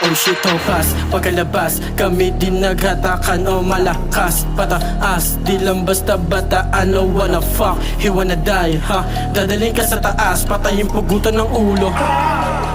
Oh shit, topas, pagkalabas kami din naghatakan o malakas pataas, di lang basta bataan. No wanna fuck, he wanna die, ha? Dadaling ka sa taas, patayin pugutan ng ulo.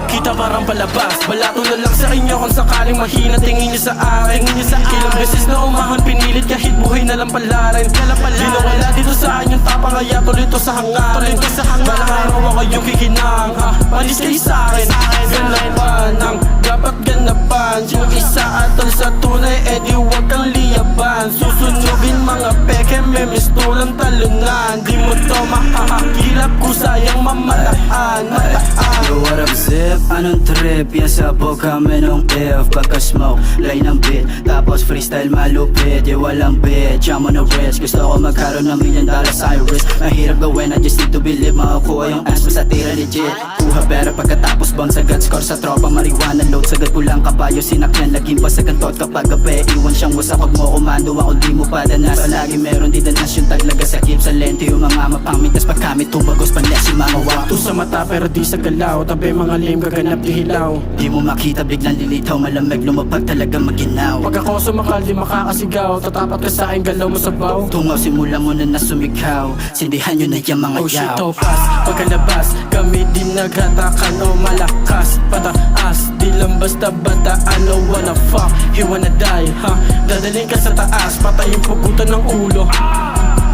Kita parang palabas, balato na lang sa inyo kung sakaling mahina. Tingin niyo sa akin, ilang beses na umahon, pinilit kahit buhay na lang palarin. Di na wala dito sa akin yung tapang, kaya tuloy to sa hangarin. Balang araw ako yung kikinang, ha? Panis kayo sa akin, ganapan ang dapat ganapan. Yung isa atol sa tunay, di wag kang liyaban. Susunugin mga peke, may mistulang talunan. Di mo to makakakilap kung sayang mamalaan. Yo, what up zip? Anong trip? Yan sabog kami nung if pagka-smoke, lay ng beat tapos freestyle malupit. Yo, walang bitch, I'm on a risk. Gusto ko magkaroon ng $1 million sa risk. Mahirap gawin, I just need to believe. Makakuha yung ass mo sa tira legit. Kuha pera pagkatapos bang sagad. Score sa tropa, marijuana load. Sagad pulang kabayo, sinakyan laging pasagantot. Kapag gabi, iwan siyang wasak. Huwag mo kumando, ako di mo padanas. Palagi meron di danas yung taglaga sa kip sa lente. Yung mga mapangmitas pag kami tumagos, panlas yung mga wak. Ito sa mata pero di sa galaw, tabi mga lame gaganap di hilaw. Di mo makita, biglang lilitaw. Malamig lumapag talaga maginaw. Pag ako sumakal di makakasigaw, tatapat ka sa akin, galaw mo sabaw. Tungaw, simula mo na nasumikaw. Sindihan yun na yung mga Oh shit, yaw. topas, pagkalabas kami din naghatakan o malakas pataas, di lang basta bataan. No wanna fuck, he wanna die, ha? Dadaling ka sa taas, patayin pugutan ng ulo.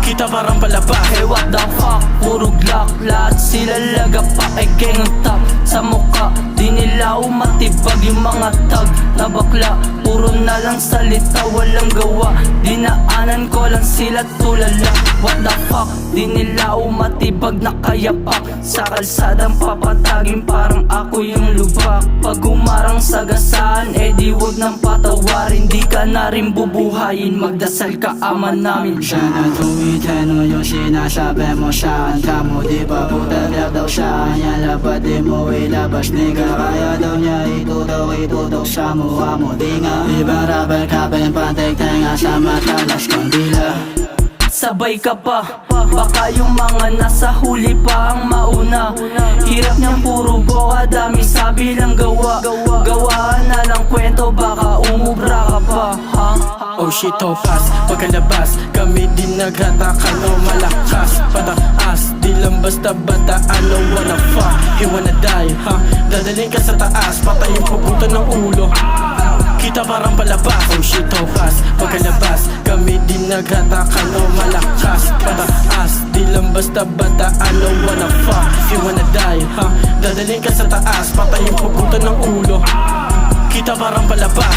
Kita parang palabas. Hey what the fuck, puro glock. Lahat sila laga pa ay gang on top. Sa mukha, di nila umatibag yung mga tag na bakla. Puro na lang salita, walang gawa. Dinaanan ko lang sila tulala. What the fuck, di nila umatibag na kayapak. Sa kalsadang papatagin parang ako yung lubak. Pag umarang sagasaan, di wag nang patawarin. Di ka na rin bubuhayin, magdasal ka ama namin. Siya na tumitin mo yung sinasabi mo saan. Kamo di ba butaglag daw siya. Yan dapat di mo ilabas. Nigga kaya daw niya itutok sa mukha mo. Di nga ibang rapper kapin pantek tenga sa matalas kandila. Sabay ka pa, baka yung mga nasa huli pa ang mauna. Hirap niyang puro boka, dami sabi lang gawa. Gawaan na lang kwento, baka umubra ka pa, ha? Oh shit, topas, pagkalabas kami din naghatakan o malakas pataas, di lang basta bataan. No wanna fuck, he wanna die, ha? Dadaling ka sa taas, patayin pugutan ng ulo. Kita parang palabas. Oh shit, topas, pagkalabas kami din naghatakan o malakas pataas, di lang basta bataan. No wanna fuck, he wanna die, ha? Dadaling ka sa taas, patayin pugutan ng ulo. Kita parang palabas.